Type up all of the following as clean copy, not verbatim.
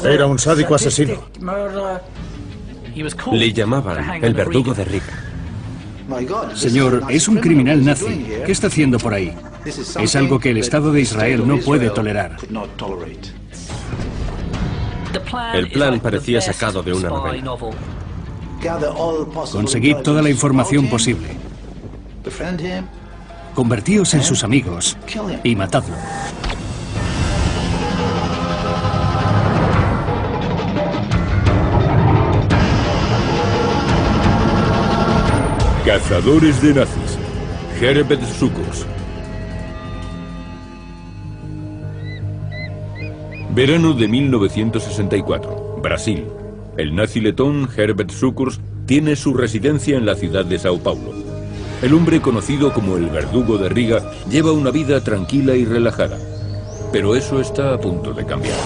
Era un sádico asesino. Le llamaban el verdugo de Riga. Señor, es un criminal nazi. ¿Qué está haciendo por ahí? Es algo que el Estado de Israel no puede tolerar. El plan parecía sacado de una novela. Conseguid toda la información posible. Convertíos en sus amigos y matadlo. Cazadores de nazis. Herbert Sukurs. Verano de 1964. Brasil. El nazi letón Herbert Sukurs tiene su residencia en la ciudad de Sao Paulo. El hombre conocido como el verdugo de Riga lleva una vida tranquila y relajada. Pero eso está a punto de cambiar.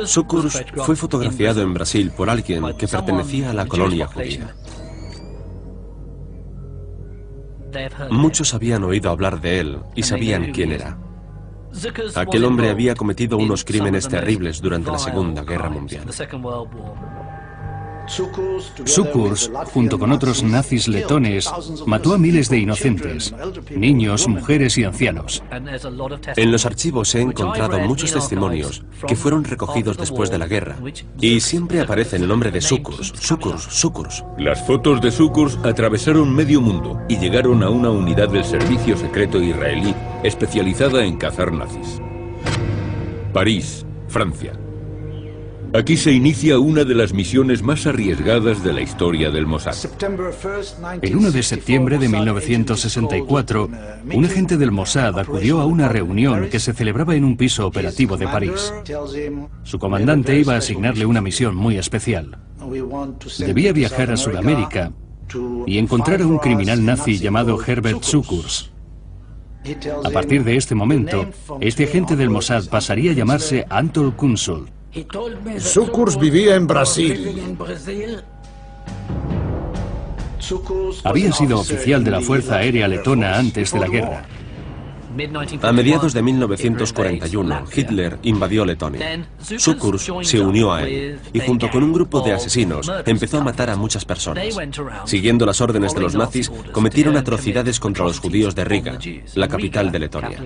Sukurs fue fotografiado en Brasil por alguien que pertenecía a la colonia judía. Muchos habían oído hablar de él y sabían quién era. Aquel hombre había cometido unos crímenes terribles durante la Segunda Guerra Mundial. Sukurs, junto con otros nazis letones, mató a miles de inocentes, niños, mujeres y ancianos. En los archivos he encontrado muchos testimonios que fueron recogidos después de la guerra, y siempre aparece el nombre de Sukurs, Sukurs, Sukurs. Las fotos de Sukurs atravesaron medio mundo y llegaron a una unidad del servicio secreto israelí especializada en cazar nazis. París, Francia. Aquí se inicia una de las misiones más arriesgadas de la historia del Mossad. El 1 de septiembre de 1964, un agente del Mossad acudió a una reunión que se celebraba en un piso operativo de París. Su comandante iba a asignarle una misión muy especial. Debía viajar a Sudamérica y encontrar a un criminal nazi llamado Herbert Sukurs. A partir de este momento, este agente del Mossad pasaría a llamarse Anton Kunzl. Sukurs vivía en Brasil. Había sido oficial de la Fuerza Aérea Letona antes de la guerra. A mediados de 1941, Hitler invadió Letonia. Sukurs se unió a él y junto con un grupo de asesinos empezó a matar a muchas personas. Siguiendo las órdenes de los nazis, cometieron atrocidades contra los judíos de Riga, la capital de Letonia.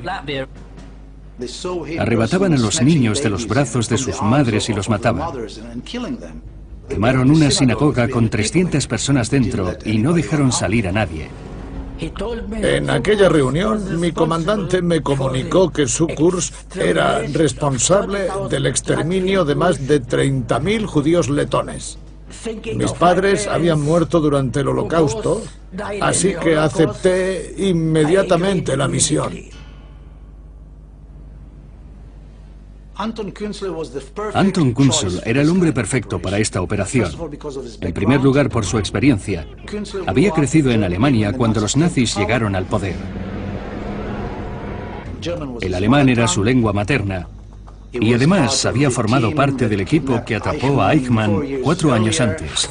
Arrebataban a los niños de los brazos de sus madres y los mataban. Quemaron una sinagoga con 300 personas dentro y no dejaron salir a nadie. En aquella reunión, mi comandante me comunicó que Sukurs era responsable del exterminio de más de 30.000 judíos letones. Mis padres habían muerto durante el Holocausto, así que acepté inmediatamente la misión. Anton Kunzl era el hombre perfecto para esta operación. En primer lugar, por su experiencia. Había crecido en Alemania cuando los nazis llegaron al poder. El alemán era su lengua materna. Y además había formado parte del equipo que atrapó a Eichmann 4 años antes.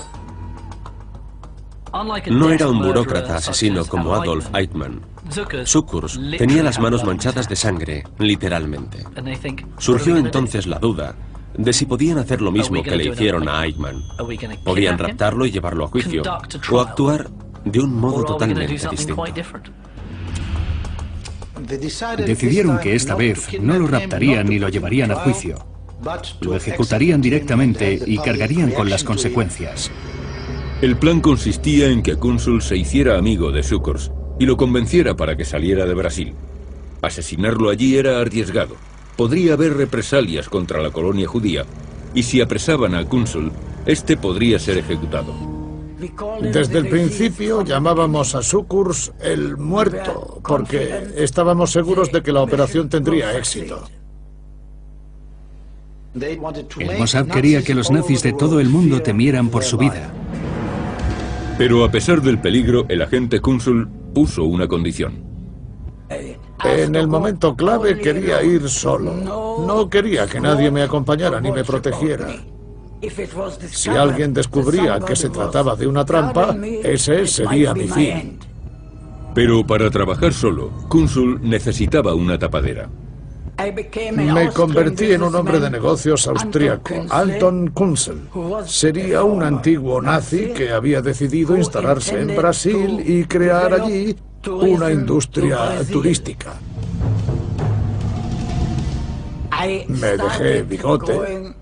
No era un burócrata asesino como Adolf Eichmann. Sukurs tenía las manos manchadas de sangre, literalmente. Surgió entonces la duda de si podían hacer lo mismo que le hicieron a Eichmann. Podían raptarlo y llevarlo a juicio, o actuar de un modo totalmente distinto. Decidieron que esta vez no lo raptarían ni lo llevarían a juicio. Lo ejecutarían directamente y cargarían con las consecuencias. El plan consistía en que Kunzl se hiciera amigo de Sukurs y lo convenciera para que saliera de Brasil. Asesinarlo allí era arriesgado. Podría haber represalias contra la colonia judía, y si apresaban a Kunzl, este podría ser ejecutado. Desde el principio llamábamos a Sukurs el muerto, porque estábamos seguros de que la operación tendría éxito. El Mossad quería que los nazis de todo el mundo temieran por su vida. Pero a pesar del peligro, el agente Kunzl puso una condición. En el momento clave quería ir solo. No quería que nadie me acompañara ni me protegiera. Si alguien descubría que se trataba de una trampa, ese sería mi fin. Pero para trabajar solo, Kunzl necesitaba una tapadera. Me convertí en un hombre de negocios austríaco, Anton Kunzel. Sería un antiguo nazi que había decidido instalarse en Brasil y crear allí una industria turística. Me dejé bigote.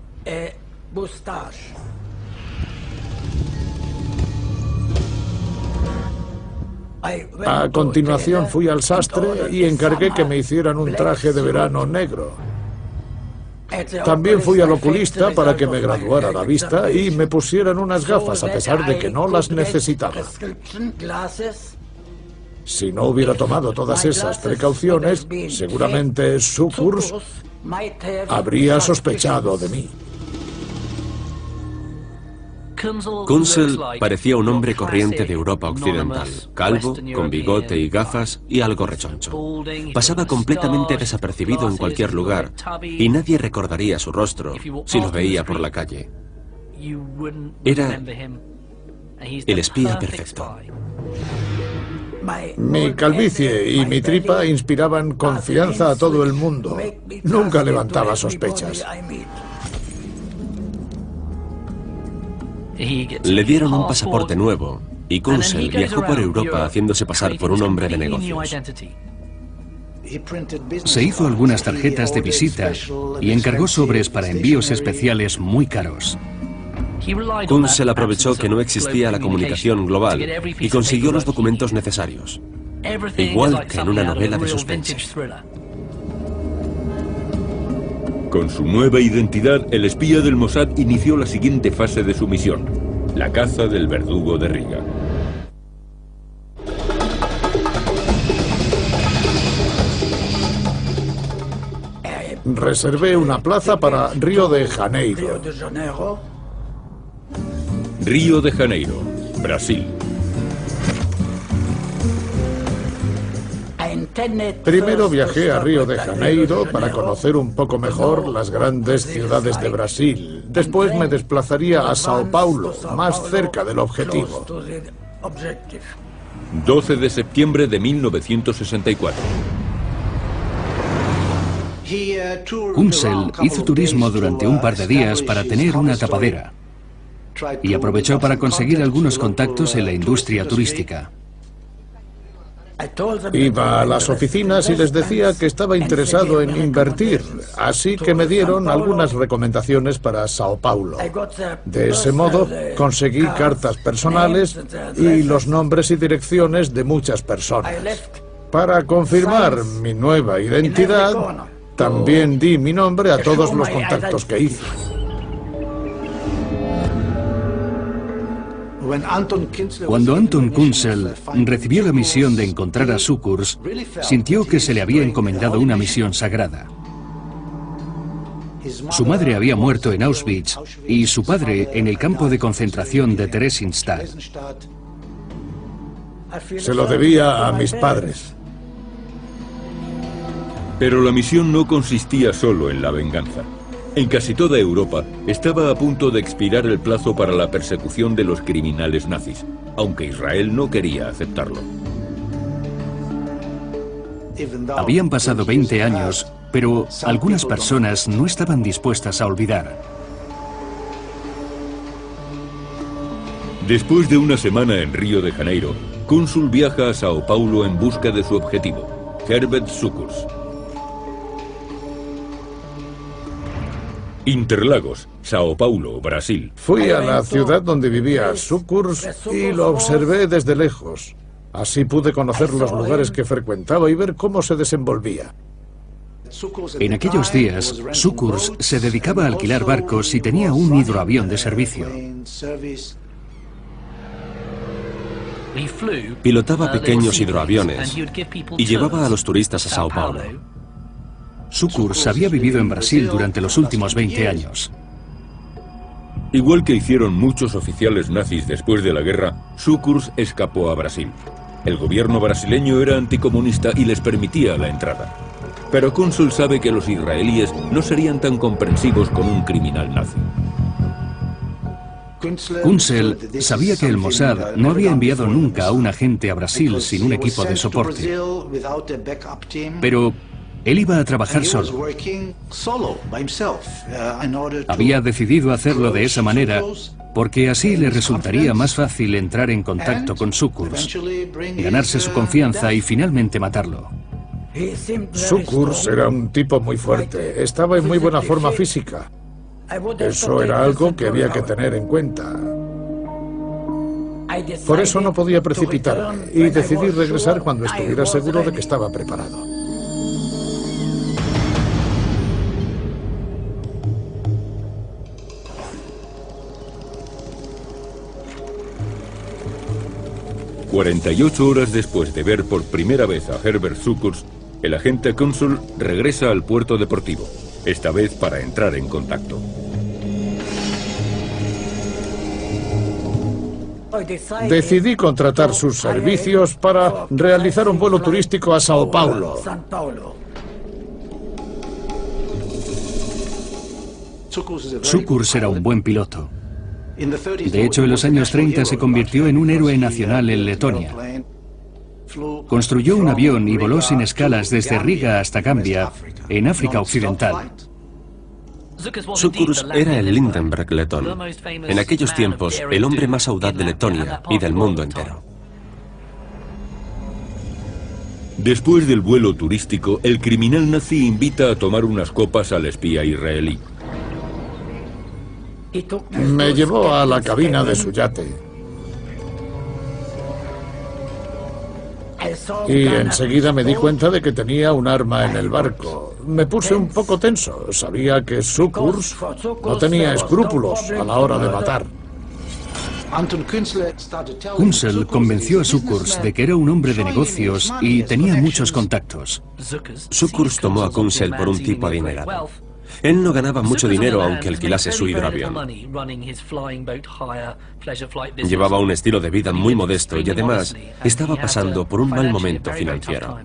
A continuación fui al sastre y encargué que me hicieran un traje de verano negro. También fui al oculista para que me graduara la vista y me pusieran unas gafas a pesar de que no las necesitaba. Si no hubiera tomado todas esas precauciones, seguramente Sukurs habría sospechado de mí. Kunzel parecía un hombre corriente de Europa occidental, calvo, con bigote y gafas y algo rechoncho. Pasaba completamente desapercibido en cualquier lugar y nadie recordaría su rostro si lo veía por la calle. Era el espía perfecto. Mi calvicie y mi tripa inspiraban confianza a todo el mundo. Nunca levantaba sospechas. Le dieron un pasaporte nuevo y Kunzel viajó por Europa haciéndose pasar por un hombre de negocios. Se hizo algunas tarjetas de visita y encargó sobres para envíos especiales muy caros. Kunzel aprovechó que no existía la comunicación global y consiguió los documentos necesarios, igual que en una novela de suspense. Con su nueva identidad, el espía del Mossad inició la siguiente fase de su misión, la caza del verdugo de Riga. Reservé una plaza para Río de Janeiro. Río de Janeiro, Brasil. Primero viajé a Río de Janeiro para conocer un poco mejor las grandes ciudades de Brasil. Después me desplazaría a Sao Paulo, más cerca del objetivo. 12 de septiembre de 1964. Kunzel hizo turismo durante un par de días para tener una tapadera y aprovechó para conseguir algunos contactos en la industria turística. Iba a las oficinas y les decía que estaba interesado en invertir, así que me dieron algunas recomendaciones para Sao Paulo. De ese modo, conseguí cartas personales y los nombres y direcciones de muchas personas. Para confirmar mi nueva identidad, también di mi nombre a todos los contactos que hice. Cuando Anton Kunzel recibió la misión de encontrar a Sukurs, sintió que se le había encomendado una misión sagrada. Su madre había muerto en Auschwitz y su padre en el campo de concentración de Theresienstadt. Se lo debía a mis padres. Pero la misión no consistía solo en la venganza. En casi toda Europa estaba a punto de expirar el plazo para la persecución de los criminales nazis, aunque Israel no quería aceptarlo. Habían pasado 20 años, pero algunas personas no estaban dispuestas a olvidar. Después de una semana en Río de Janeiro, Kunzel viaja a Sao Paulo en busca de su objetivo, Herbert Sukurs. Interlagos, Sao Paulo, Brasil. Fui a la ciudad donde vivía Sukurs y lo observé desde lejos. Así pude conocer los lugares que frecuentaba y ver cómo se desenvolvía. En aquellos días, Sukurs se dedicaba a alquilar barcos y tenía un hidroavión de servicio. Pilotaba pequeños hidroaviones y llevaba a los turistas a Sao Paulo. Sukurs había vivido en Brasil durante los últimos 20 años. Igual que hicieron muchos oficiales nazis después de la guerra, Sukurs escapó a Brasil. El gobierno brasileño era anticomunista y les permitía la entrada. Pero Kunzel sabe que los israelíes no serían tan comprensivos con un criminal nazi. Kunzel sabía que el Mossad no había enviado nunca a un agente a Brasil sin un equipo de soporte. Pero Él iba a trabajar solo. Había decidido hacerlo de esa manera porque así le resultaría más fácil entrar en contacto con Sukurs, ganarse su confianza y finalmente matarlo. Sukurs era un tipo muy fuerte, estaba en muy buena forma física. Eso era algo que había que tener en cuenta. Por eso no podía precipitarme y decidí regresar cuando estuviera seguro de que estaba preparado. ...48 horas después de ver por primera vez a Herbert Sukurs, el agente Consul regresa al puerto deportivo, esta vez para entrar en contacto. Decidí contratar sus servicios para realizar un vuelo turístico a Sao Paulo. Sukurs era un buen piloto. De hecho, en los años 30 se convirtió en un héroe nacional en Letonia. Construyó un avión y voló sin escalas desde Riga hasta Gambia, en África Occidental. Sukurs era el Lindenberg letón. En aquellos tiempos, el hombre más audaz de Letonia y del mundo entero. Después del vuelo turístico, el criminal nazi invita a tomar unas copas al espía israelí. Me llevó a la cabina de su yate. Y enseguida me di cuenta de que tenía un arma en el barco. Me puse un poco tenso. Sabía que Sukurs no tenía escrúpulos a la hora de matar. Kunzel convenció a Sukurs de que era un hombre de negocios y tenía muchos contactos. Sukurs tomó a Kunzel por un tipo adinerado. Él no ganaba mucho dinero aunque alquilase su hidroavión. Llevaba un estilo de vida muy modesto y además estaba pasando por un mal momento financiero.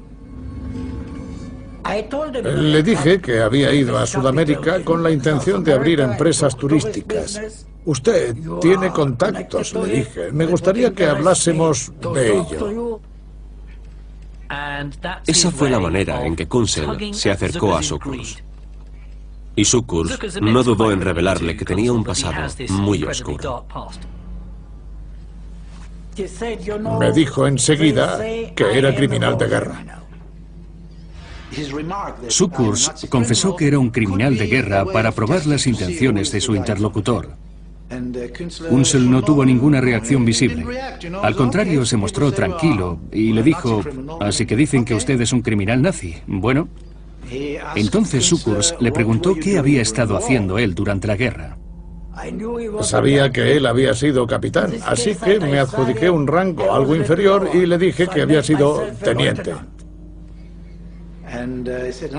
Le dije que había ido a Sudamérica con la intención de abrir empresas turísticas. Usted tiene contactos, le dije. Me gustaría que hablásemos de ello. Esa fue la manera en que Kunzel se acercó a Sukurs. Y Sukurs no dudó en revelarle que tenía un pasado muy oscuro. Me dijo enseguida que era criminal de guerra. Sukurs confesó que era un criminal de guerra para probar las intenciones de su interlocutor. Kunzel no tuvo ninguna reacción visible. Al contrario, se mostró tranquilo y le dijo: «Así que dicen que usted es un criminal nazi. Bueno». Entonces Sukurs le preguntó qué había estado haciendo él durante la guerra. Sabía que él había sido capitán, así que me adjudiqué un rango algo inferior y le dije que había sido teniente.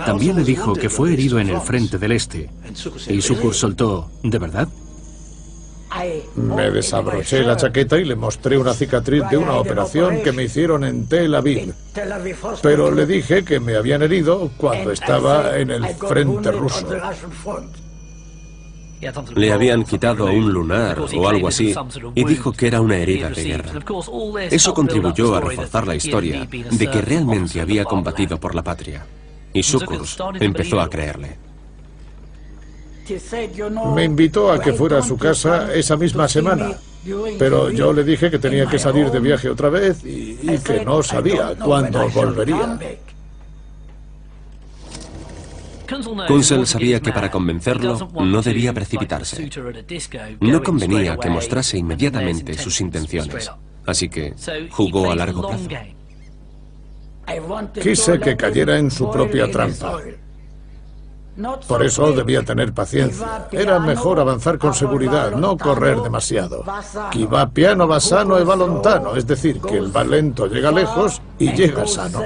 También le dijo que fue herido en el frente del este. Y Sukurs soltó: «¿De verdad?». Me desabroché la chaqueta y le mostré una cicatriz de una operación que me hicieron en Tel Aviv. Pero le dije que me habían herido cuando estaba en el frente ruso. Le habían quitado un lunar o algo así y dijo que era una herida de guerra. Eso contribuyó a reforzar la historia de que realmente había combatido por la patria. Y Sukurs empezó a creerle. Me invitó a que fuera a su casa esa misma semana, pero yo le dije que tenía que salir de viaje otra vez y que no sabía cuándo volvería. Kunzel sabía que para convencerlo no debía precipitarse. No convenía que mostrase inmediatamente sus intenciones, así que jugó a largo plazo. Quise que cayera en su propia trampa. Por eso debía tener paciencia. Era mejor avanzar con seguridad, no correr demasiado. Chi va piano va sano e va lontano, es decir, que el va lento llega lejos y llega sano.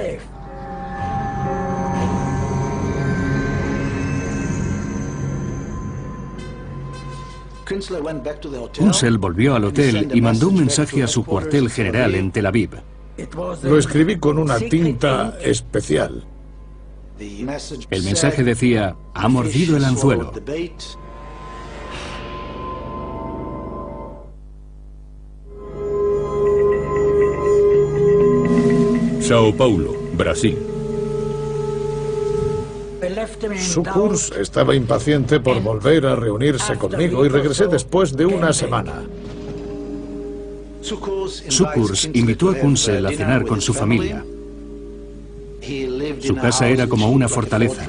Kunzel volvió al hotel y mandó un mensaje a su cuartel general en Tel Aviv. Lo escribí con una tinta especial. El mensaje decía: «Ha mordido el anzuelo». Sao Paulo, Brasil. Sukurs estaba impaciente por volver a reunirse conmigo y regresé después de una semana. Sukurs invitó a Kunsel a cenar con su familia. Su casa era como una fortaleza.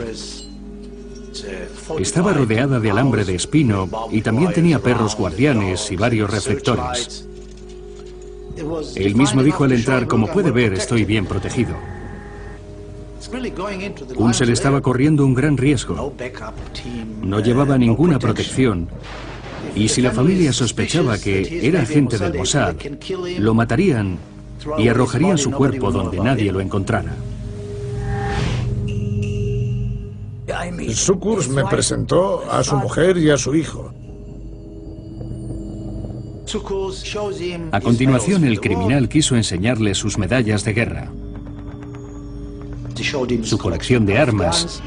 Estaba rodeada de alambre de espino y también tenía perros guardianes y varios reflectores. Él mismo dijo al entrar: como puede ver, estoy bien protegido. Kunsel estaba corriendo un gran riesgo. No llevaba ninguna protección. Y si la familia sospechaba que era agente del Mossad, lo matarían y arrojarían su cuerpo donde nadie lo encontrara. Sukurs me presentó a su mujer y a su hijo. A continuación, el criminal quiso enseñarle sus medallas de guerra, su colección de armas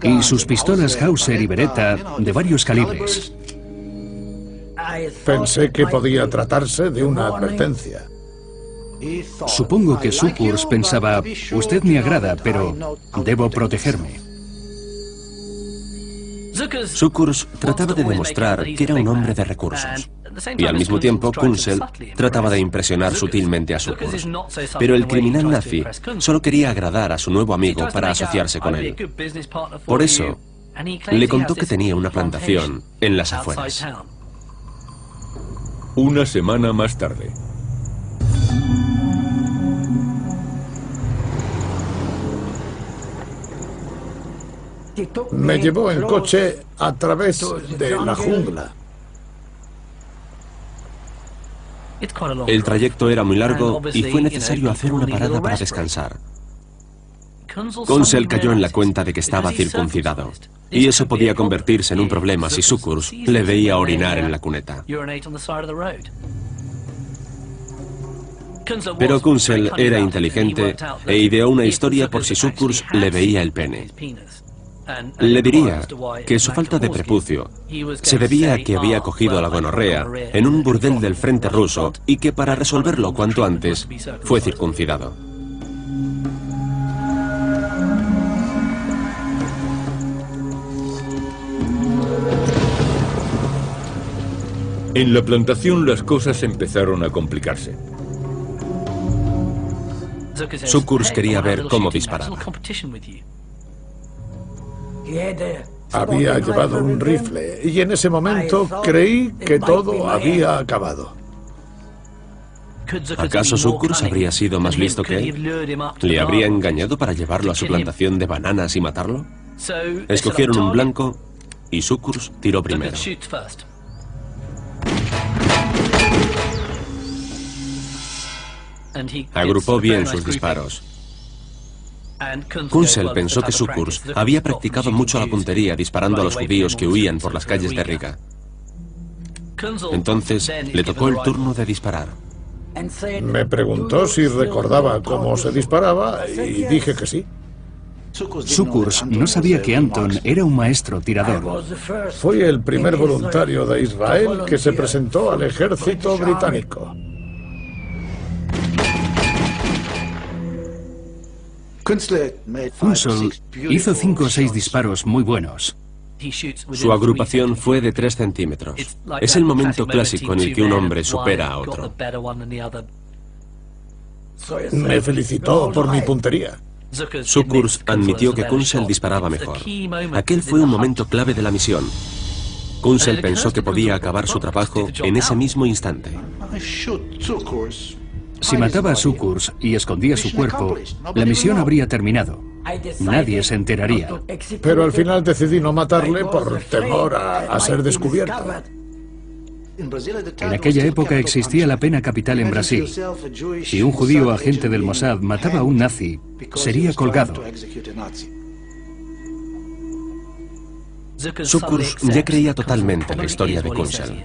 y sus pistolas Hauser y Beretta de varios calibres. Pensé que podía tratarse de una advertencia. Supongo que Sukurs pensaba: usted me agrada, pero debo protegerme. Sukurs trataba de demostrar que era un hombre de recursos. Y al mismo tiempo, Kunsel trataba de impresionar sutilmente a Sukurs. Pero el criminal nazi solo quería agradar a su nuevo amigo para asociarse con él. Por eso, le contó que tenía una plantación en las afueras. Una semana más tarde. Me llevó en coche a través de la jungla. El trayecto era muy largo y fue necesario hacer una parada para descansar. Kunsel cayó en la cuenta de que estaba circuncidado, y eso podía convertirse en un problema si Sukurs le veía orinar en la cuneta. Pero Kunsel era inteligente e ideó una historia por si Sukurs le veía el pene. Le diría que su falta de prepucio se debía a que había cogido la gonorrea en un burdel del frente ruso y que para resolverlo cuanto antes fue circuncidado. En la plantación las cosas empezaron a complicarse. Sukurs quería ver cómo disparaba. Había llevado un rifle y en ese momento creí que todo había acabado. ¿Acaso Sukurs habría sido más listo que él? ¿Le habría engañado para llevarlo a su plantación de bananas y matarlo? Escogieron un blanco y Sukurs tiró primero. Agrupó bien sus disparos. Kunsel pensó que Sukurs había practicado mucho la puntería disparando a los judíos que huían por las calles de Riga. Entonces le tocó el turno de disparar. Me preguntó si recordaba cómo se disparaba y dije que sí. Sukurs no sabía que Anton era un maestro tirador. Fui el primer voluntario de Israel que se presentó al ejército británico. Kunsel hizo 5 o 6 disparos muy buenos. Su agrupación fue de 3 centímetros. Es el momento clásico en el que un hombre supera a otro. Me felicitó por mi puntería. Sukurs admitió que Kunsel disparaba mejor. Aquel fue un momento clave de la misión. Kunsel pensó que podía acabar su trabajo en ese mismo instante. Si mataba a Sukurs y escondía su cuerpo, la misión habría terminado. Nadie se enteraría. Pero al final decidí no matarle por temor a ser descubierto. En aquella época existía la pena capital en Brasil. Si un judío agente del Mossad mataba a un nazi, sería colgado. Sukurs ya creía totalmente la historia de Kunsel.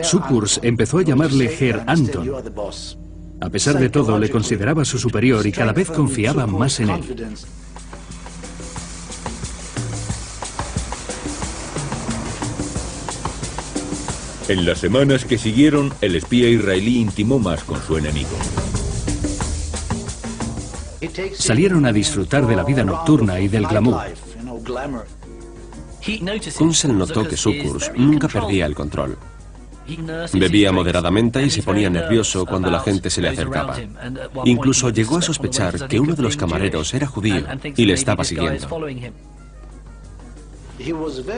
Sukurs empezó a llamarle Herr Anton. A pesar de todo, le consideraba su superior y cada vez confiaba más en él. En las semanas que siguieron, el espía israelí intimó más con su enemigo. Salieron a disfrutar de la vida nocturna y del glamour. Kunsel notó que Sukurs nunca perdía el control. Bebía moderadamente y se ponía nervioso cuando la gente se le acercaba. Incluso llegó a sospechar que uno de los camareros era judío y le estaba siguiendo.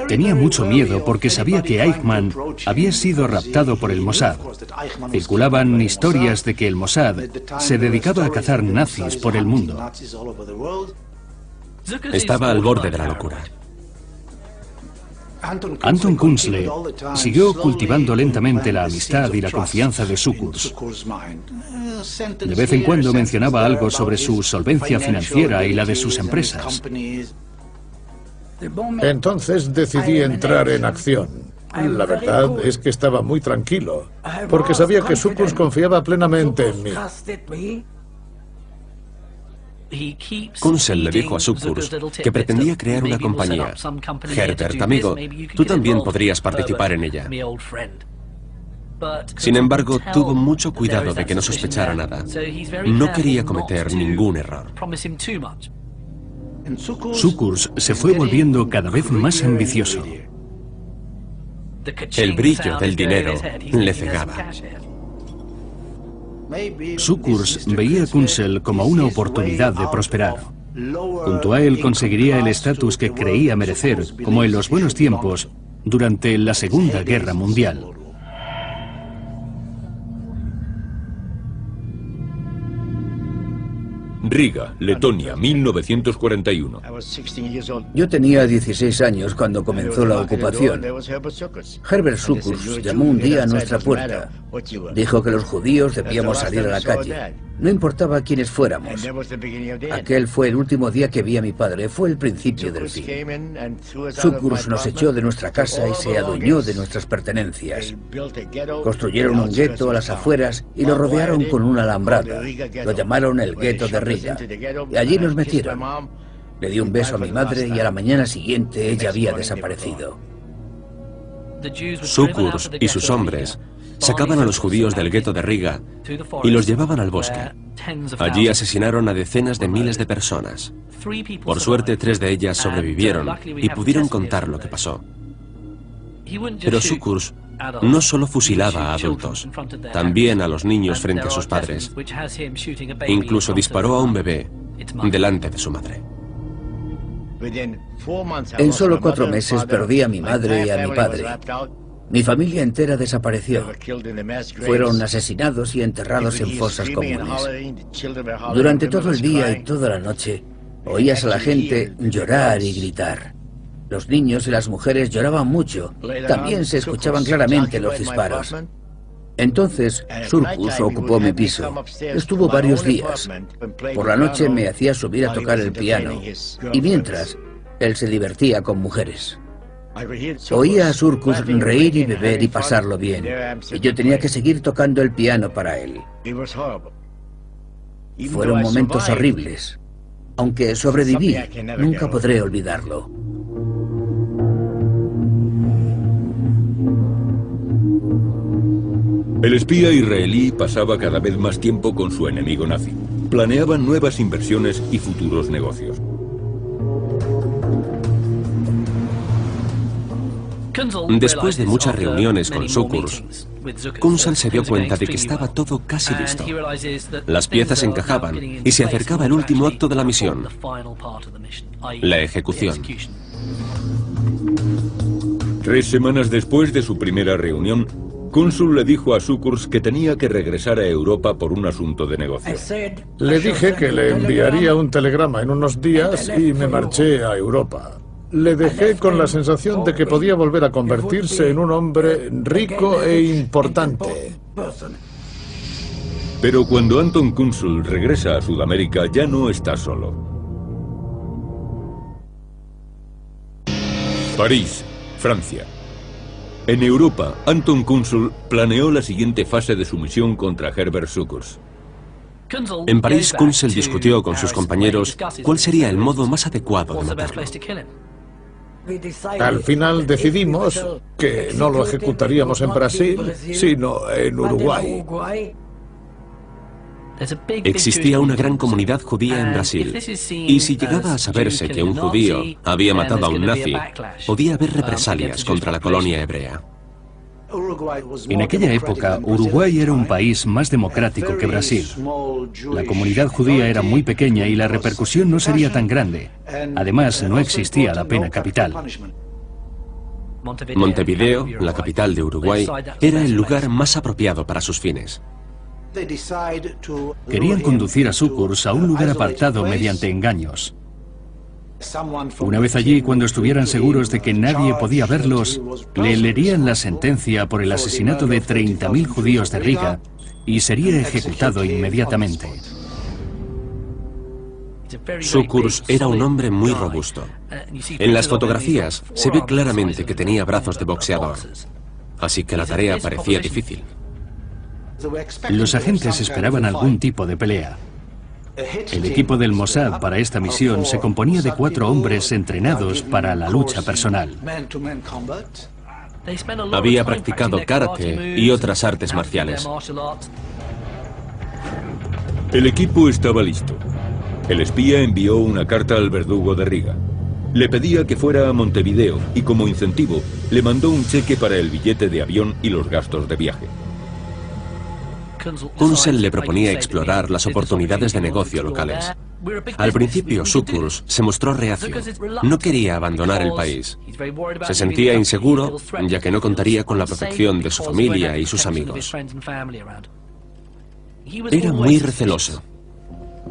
Tenía mucho miedo porque sabía que Eichmann había sido raptado por el Mossad. Circulaban historias de que el Mossad se dedicaba a cazar nazis por el mundo. Estaba al borde de la locura. Anton Kunzle siguió cultivando lentamente la amistad y la confianza de Sukurs. De vez en cuando mencionaba algo sobre su solvencia financiera y la de sus empresas. Entonces decidí entrar en acción. La verdad es que estaba muy tranquilo, porque sabía que Sukurs confiaba plenamente en mí. Kunsel le dijo a Sukurs que pretendía crear una compañía. Herbert, amigo, tú también podrías participar en ella. Sin embargo, tuvo mucho cuidado de que no sospechara nada. No quería cometer ningún error. Sukurs se fue volviendo cada vez más ambicioso. El brillo del dinero le cegaba. Sukurs veía a Kunsel como una oportunidad de prosperar. Junto a él conseguiría el estatus que creía merecer, como en los buenos tiempos, durante la Segunda Guerra Mundial. Riga, Letonia, 1941. Yo tenía 16 años cuando comenzó la ocupación. Herbert Sukurs llamó un día a nuestra puerta. Dijo que los judíos debíamos salir a la calle. No importaba quiénes fuéramos. Aquel fue el último día que vi a mi padre. Fue el principio del fin. Sukurs nos echó de nuestra casa y se adueñó de nuestras pertenencias. Construyeron un gueto a las afueras y lo rodearon con una alambrada. Lo llamaron el gueto de Riga. Y allí nos metieron. Le di un beso a mi madre y a la mañana siguiente ella había desaparecido. Sukurs y sus hombres sacaban a los judíos del gueto de Riga y los llevaban al bosque. Allí asesinaron a decenas de miles de personas. Por suerte, 3 de ellas sobrevivieron y pudieron contar lo que pasó. Pero Sukurs no solo fusilaba a adultos, también a los niños frente a sus padres. Incluso disparó a un bebé delante de su madre. En solo 4 meses perdí a mi madre y a mi padre. Mi familia entera desapareció. Fueron asesinados y enterrados en fosas comunes. Durante todo el día y toda la noche, oías a la gente llorar y gritar. Los niños y las mujeres lloraban mucho. También se escuchaban claramente los disparos. Entonces, Sukurs ocupó mi piso. Estuvo varios días. Por la noche me hacía subir a tocar el piano. Y mientras, él se divertía con mujeres. Oía a Sukurs reír y beber y pasarlo bien. Y yo tenía que seguir tocando el piano para él. Fueron momentos horribles. Aunque sobreviví, nunca podré olvidarlo. El espía israelí pasaba cada vez más tiempo con su enemigo nazi. Planeaban nuevas inversiones y futuros negocios. Después de muchas reuniones con Sukurs, Kunsel se dio cuenta de que estaba todo casi listo. Las piezas encajaban y se acercaba el último acto de la misión, la ejecución. 3 semanas después de su primera reunión, Kunsel le dijo a Sukurs que tenía que regresar a Europa por un asunto de negocio. Le dije que le enviaría un telegrama en unos días y me marché a Europa. Le dejé con la sensación de que podía volver a convertirse en un hombre rico e importante. Pero cuando Anton Kunsel regresa a Sudamérica, ya no está solo. París, Francia. En Europa, Anton Kunsel planeó la siguiente fase de su misión contra Herbert Sukurs. En París, Kunsel discutió con sus compañeros cuál sería el modo más adecuado de matarlo. Al final decidimos que no lo ejecutaríamos en Brasil, sino en Uruguay. Existía una gran comunidad judía en Brasil, y si llegaba a saberse que un judío había matado a un nazi, podía haber represalias contra la colonia hebrea. En aquella época, Uruguay era un país más democrático que Brasil. La comunidad judía era muy pequeña y la repercusión no sería tan grande. Además, no existía la pena capital. Montevideo, la capital de Uruguay, era el lugar más apropiado para sus fines. Querían conducir a Sucurs a un lugar apartado mediante engaños. Una vez allí, cuando estuvieran seguros de que nadie podía verlos, le leerían la sentencia por el asesinato de 30.000 judíos de Riga y sería ejecutado inmediatamente. Sucurs era un hombre muy robusto. En las fotografías se ve claramente que tenía brazos de boxeador, así que la tarea parecía difícil. Los agentes esperaban algún tipo de pelea. El equipo del Mossad para esta misión se componía de 4 hombres entrenados para la lucha personal. Había practicado karate y otras artes marciales. El equipo estaba listo. El espía envió una carta al verdugo de Riga. Le pedía que fuera a Montevideo y como incentivo le mandó un cheque para el billete de avión y los gastos de viaje. Kunsel le proponía explorar las oportunidades de negocio locales. Al principio, Sucurs se mostró reacio. No quería abandonar el país. Se sentía inseguro, ya que no contaría con la protección de su familia y sus amigos. Era muy receloso.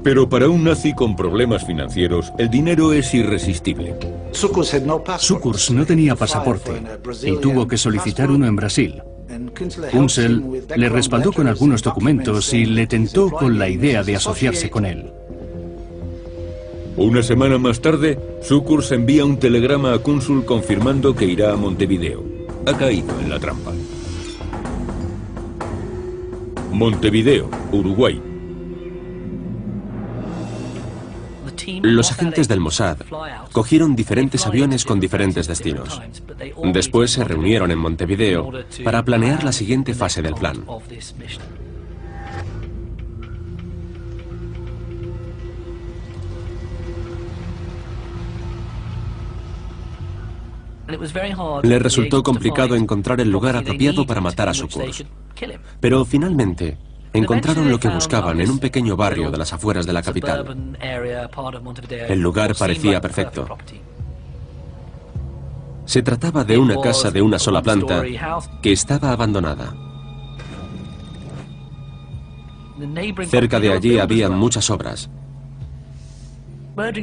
Pero para un nazi con problemas financieros, el dinero es irresistible. Sucurs no tenía pasaporte y tuvo que solicitar uno en Brasil. Kunsel le respaldó con algunos documentos y le tentó con la idea de asociarse con él. Una semana más tarde, Sucurs envía un telegrama a Kunsel confirmando que irá a Montevideo. Ha caído en la trampa. Montevideo, Uruguay. Los agentes del Mossad cogieron diferentes aviones con diferentes destinos. Después se reunieron en Montevideo para planear la siguiente fase del plan. Le resultó complicado encontrar el lugar apropiado para matar a Sucurs. Pero finalmente encontraron lo que buscaban en un pequeño barrio de las afueras de la capital. El lugar parecía perfecto. Se trataba de una casa de una sola planta que estaba abandonada. Cerca de allí había muchas obras.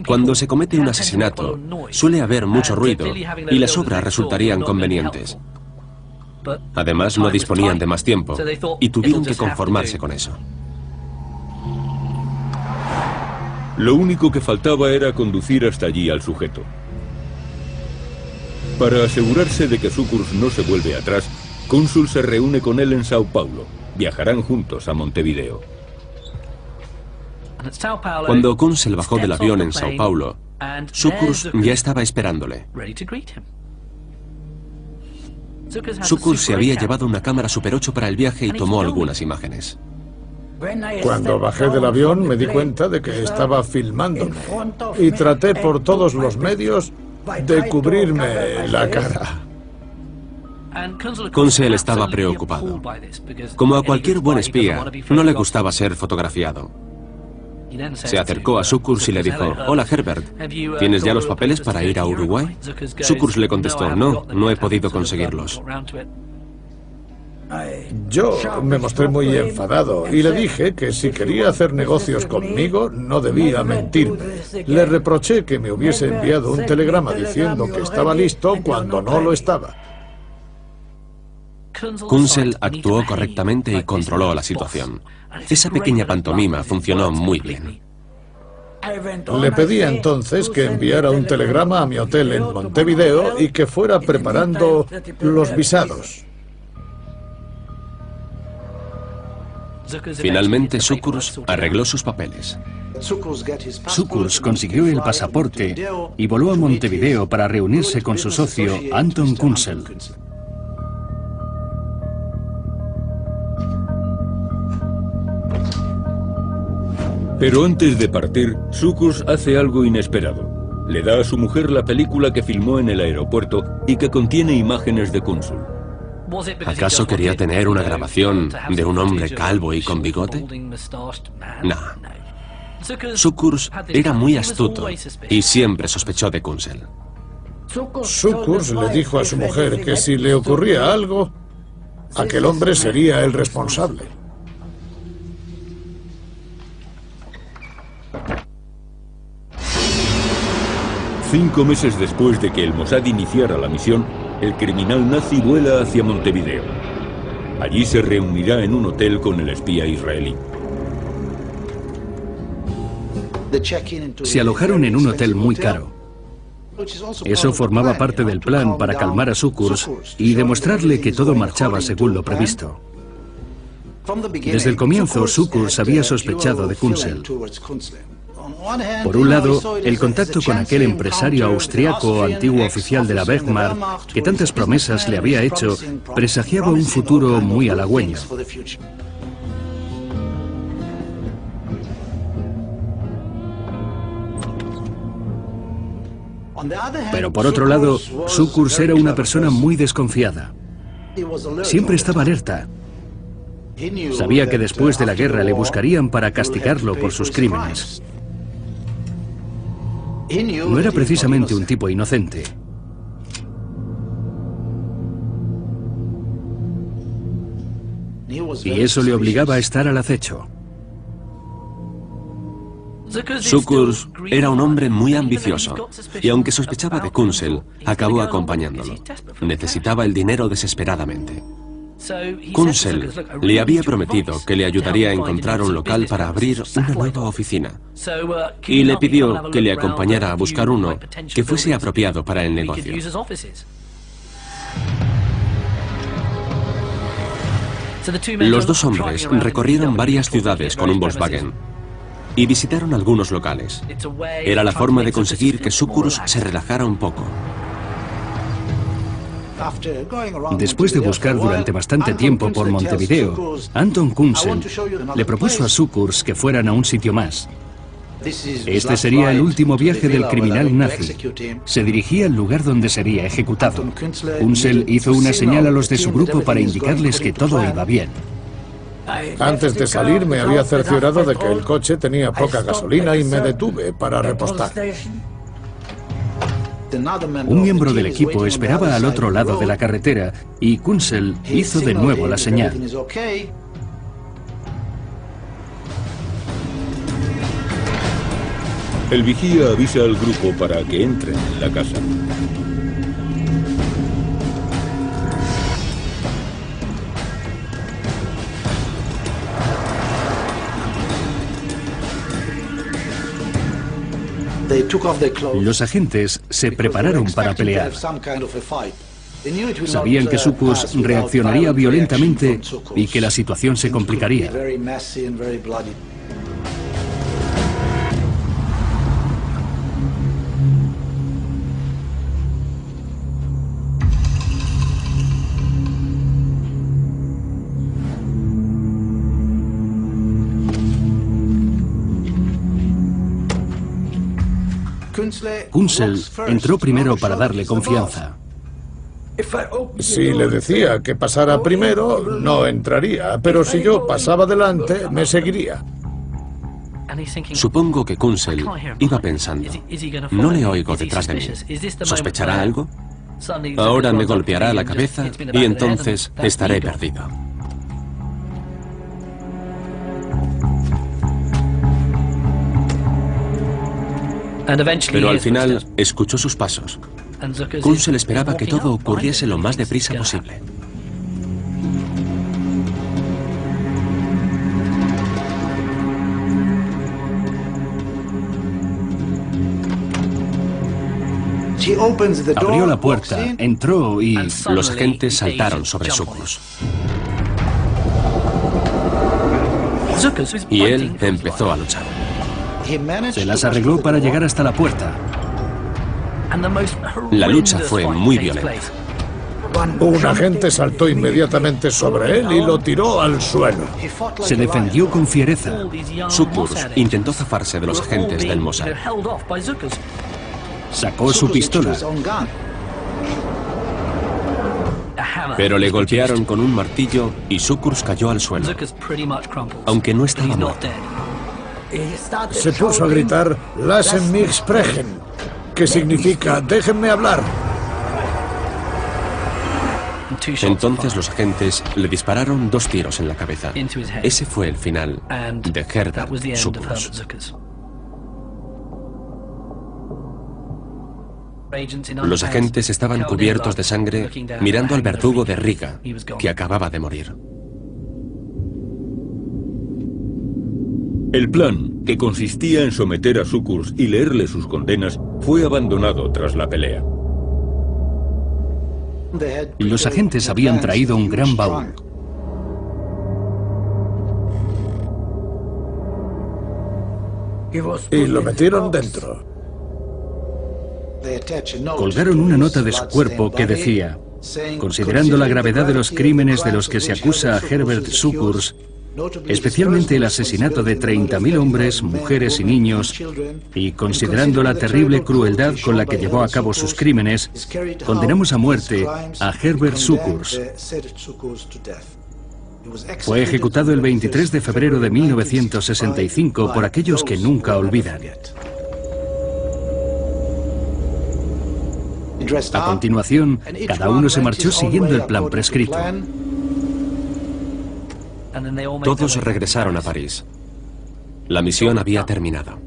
Cuando se comete un asesinato, suele haber mucho ruido y las obras resultarían convenientes. Además, no disponían de más tiempo y tuvieron que conformarse con eso. Lo único que faltaba era conducir hasta allí al sujeto. Para asegurarse de que Sucurs no se vuelve atrás, Kunsel se reúne con él en Sao Paulo. Viajarán juntos a Montevideo. Cuando Kunsel bajó del avión en Sao Paulo, Sucurs ya estaba esperándole. Sucurs se había llevado una cámara Super 8 para el viaje y tomó algunas imágenes. Cuando bajé del avión me di cuenta de que estaba filmándome y traté por todos los medios de cubrirme la cara. Kunsel estaba preocupado. Como a cualquier buen espía, no le gustaba ser fotografiado. Se acercó a Sucurs y le dijo: «Hola Herbert, ¿tienes ya los papeles para ir a Uruguay?» Sucurs le contestó: no he podido conseguirlos. Yo me mostré muy enfadado y le dije que si quería hacer negocios conmigo no debía mentirme. Le reproché que me hubiese enviado un telegrama diciendo que estaba listo cuando no lo estaba. Kunsel actuó correctamente y controló la situación. Esa pequeña pantomima funcionó muy bien. Le pedí entonces que enviara un telegrama a mi hotel en Montevideo y que fuera preparando los visados. Finalmente, Sucurs arregló sus papeles. Sucurs consiguió el pasaporte y voló a Montevideo para reunirse con su socio Anton Kunsel. Pero antes de partir, Sukkurs hace algo inesperado. Le da a su mujer la película que filmó en el aeropuerto y que contiene imágenes de Kunzel. ¿Acaso quería tener una grabación de un hombre calvo y con bigote? No. Sukkurs era muy astuto y siempre sospechó de Kunzel. Sukkurs le dijo a su mujer que si le ocurría algo, aquel hombre sería el responsable. Cinco meses después de que el Mossad iniciara la misión, el criminal nazi vuela hacia Montevideo. Allí se reunirá en un hotel con el espía israelí. Se alojaron en un hotel muy caro. Eso formaba parte del plan para calmar a Sukkurs y demostrarle que todo marchaba según lo previsto. Desde el comienzo, Sukkurs había sospechado de Kunzel. Por un lado, el contacto con aquel empresario austriaco, antiguo oficial de la Wehrmacht, que tantas promesas le había hecho, presagiaba un futuro muy halagüeño. Pero por otro lado, Sukkurs era una persona muy desconfiada. Siempre estaba alerta. Sabía que después de la guerra le buscarían para castigarlo por sus crímenes. No era precisamente un tipo inocente. Y eso le obligaba a estar al acecho. Sukkurs era un hombre muy ambicioso y aunque sospechaba de Kunzel, acabó acompañándolo. Necesitaba el dinero desesperadamente. Kunzel le había prometido que le ayudaría a encontrar un local para abrir una nueva oficina y le pidió que le acompañara a buscar uno que fuese apropiado para el negocio. Los dos hombres recorrieron varias ciudades con un Volkswagen y visitaron algunos locales. Era la forma de conseguir que Sukkurs se relajara un poco. Después de buscar durante bastante tiempo por Montevideo, Anton Kunzel le propuso a Sukkurs que fueran a un sitio más. Este sería el último viaje del criminal nazi. Se dirigía al lugar donde sería ejecutado. Kunzel hizo una señal a los de su grupo para indicarles que todo iba bien. Antes de salir me había cerciorado de que el coche tenía poca gasolina y me detuve para repostar. Un miembro del equipo esperaba al otro lado de la carretera y Kunzel hizo de nuevo la señal. El vigía avisa al grupo para que entren en la casa. Los agentes se prepararon para pelear. Sabían que Sukkurs reaccionaría violentamente y que la situación se complicaría. Kunzel entró primero para darle confianza. Si le decía que pasara primero, no entraría, pero si yo pasaba delante, me seguiría. Supongo que Kunzel iba pensando, no le oigo detrás de mí. ¿Sospechará algo? Ahora me golpeará la cabeza y entonces estaré perdido. Pero al final escuchó sus pasos. Kunzel esperaba que todo ocurriese lo más deprisa posible. Abrió la puerta, entró y... Los agentes saltaron sobre Sukkurs. Y él empezó a luchar. Se las arregló para llegar hasta la puerta. La lucha fue muy violenta. Un agente saltó inmediatamente sobre él y lo tiró al suelo. Se defendió con fiereza. Sukurs intentó zafarse de los agentes del Mossad. Sacó su pistola. Pero le golpearon con un martillo y Sukurs cayó al suelo, aunque no estaba muerto. Se puso a gritar "Lassen mich sprechen", que significa "déjenme hablar". Entonces los agentes le dispararon 2 tiros en la cabeza. Ese fue el final de Herbert Sukurs. Los agentes estaban cubiertos de sangre mirando al verdugo de Riga, que acababa de morir. El plan, que consistía en someter a Sukurs y leerle sus condenas, fue abandonado tras la pelea. Los agentes habían traído un gran baúl. Y lo metieron dentro. Colgaron una nota de su cuerpo que decía: considerando la gravedad de los crímenes de los que se acusa a Herbert Sukurs, especialmente el asesinato de 30.000 hombres, mujeres y niños, y considerando la terrible crueldad con la que llevó a cabo sus crímenes, condenamos a muerte a Herbert Sukurs. Fue ejecutado el 23 de febrero de 1965 por aquellos que nunca olvidan. A continuación, cada uno se marchó siguiendo el plan prescrito. Todos regresaron a París. La misión había terminado.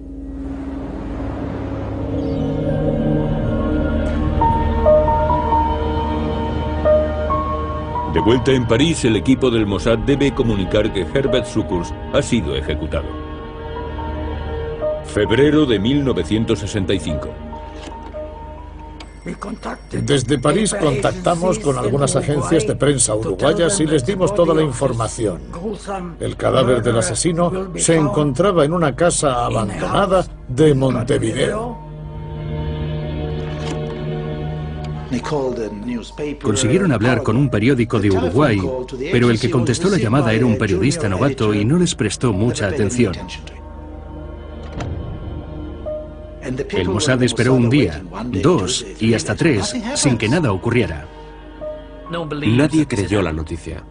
De vuelta en París, el equipo del Mossad debe comunicar que Herbert Sukurs ha sido ejecutado. Febrero de 1965. Desde París contactamos con algunas agencias de prensa uruguayas y les dimos toda la información. El cadáver del asesino se encontraba en una casa abandonada de Montevideo. Consiguieron hablar con un periódico de Uruguay, pero el que contestó la llamada era un periodista novato y no les prestó mucha atención. El Mossad esperó un día, 2 y hasta 3 sin que nada ocurriera. Nadie creyó la noticia.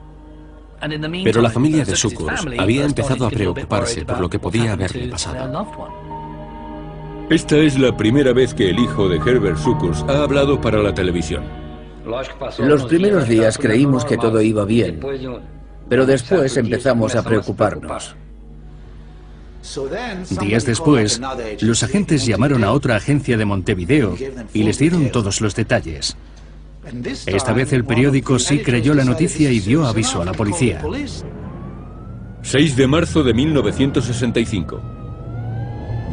Pero la familia de Sukurs había empezado a preocuparse por lo que podía haberle pasado. Esta es la primera vez que el hijo de Herbert Sukurs ha hablado para la televisión. Los primeros días creímos que todo iba bien, pero después empezamos a preocuparnos. Días después, los agentes llamaron a otra agencia de Montevideo y les dieron todos los detalles. Esta vez el periódico sí creyó la noticia y dio aviso a la policía. 6 de marzo de 1965.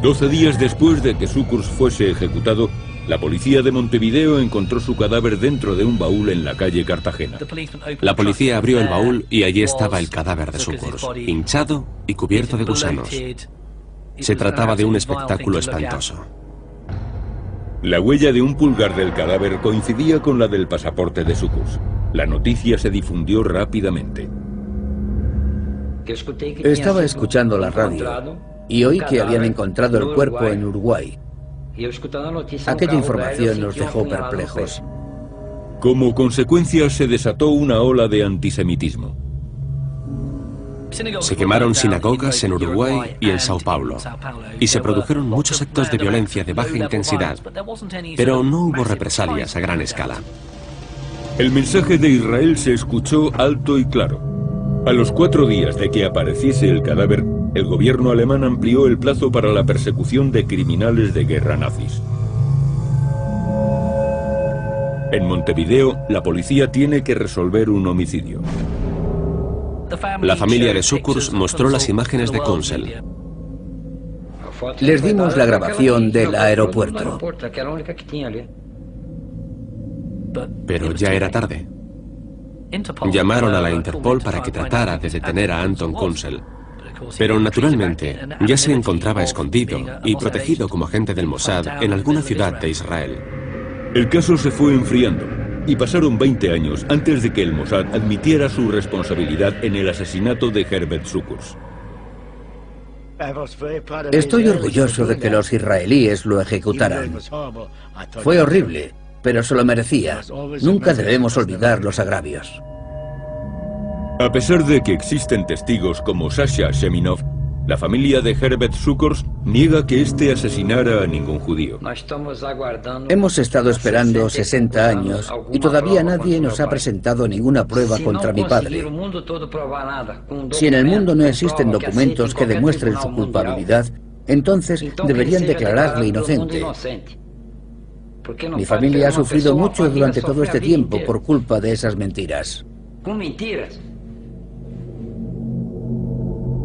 12 días después de que Sukurs fuese ejecutado, la policía de Montevideo encontró su cadáver dentro de un baúl en la calle Cartagena. La policía abrió el baúl y allí estaba el cadáver de Sukurs, hinchado y cubierto de gusanos. Se trataba de un espectáculo espantoso. La huella de un pulgar del cadáver coincidía con la del pasaporte de Sukurs. La noticia se difundió rápidamente. Estaba escuchando la radio y oí que habían encontrado el cuerpo en Uruguay. Aquella información nos dejó perplejos. Como consecuencia, se desató una ola de antisemitismo. Se quemaron sinagogas en Uruguay y en Sao Paulo, y se produjeron muchos actos de violencia de baja intensidad, pero no hubo represalias a gran escala. El mensaje de Israel se escuchó alto y claro. A los 4 días de que apareciese el cadáver, el gobierno alemán amplió el plazo para la persecución de criminales de guerra nazis. En Montevideo, la policía tiene que resolver un homicidio. La familia de Sukurs mostró las imágenes de Kunsel. Les dimos la grabación del aeropuerto. Pero ya era tarde. Llamaron a la Interpol para que tratara de detener a Anton Kunsel. Pero naturalmente ya se encontraba escondido y protegido como agente del Mossad en alguna ciudad de Israel. El caso se fue enfriando. Y pasaron 20 años antes de que el Mossad admitiera su responsabilidad en el asesinato de Herbert Sukurs. Estoy orgulloso de que los israelíes lo ejecutaran. Fue horrible, pero se lo merecía. Nunca debemos olvidar los agravios. A pesar de que existen testigos como Sasha Sheminov, la familia de Herbert Sukurs niega que éste asesinara a ningún judío. Hemos estado esperando 60 años y todavía nadie nos ha presentado ninguna prueba contra mi padre. Si en el mundo no existen documentos que demuestren su culpabilidad, entonces deberían declararle inocente. Mi familia ha sufrido mucho durante todo este tiempo por culpa de esas mentiras.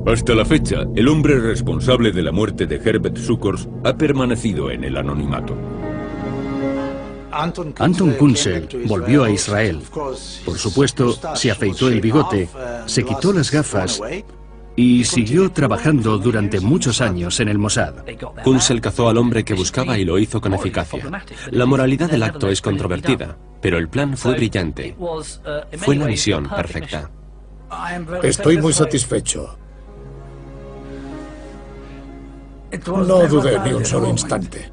Hasta la fecha, el hombre responsable de la muerte de Herbert Sukurs ha permanecido en el anonimato. Anton Kunzel volvió a Israel. Por supuesto, se afeitó el bigote, se quitó las gafas y siguió trabajando durante muchos años en el Mossad. Kunzel cazó al hombre que buscaba y lo hizo con eficacia. La moralidad del acto es controvertida, pero el plan fue brillante. Fue la misión perfecta. Estoy muy satisfecho. No dudé ni un solo instante.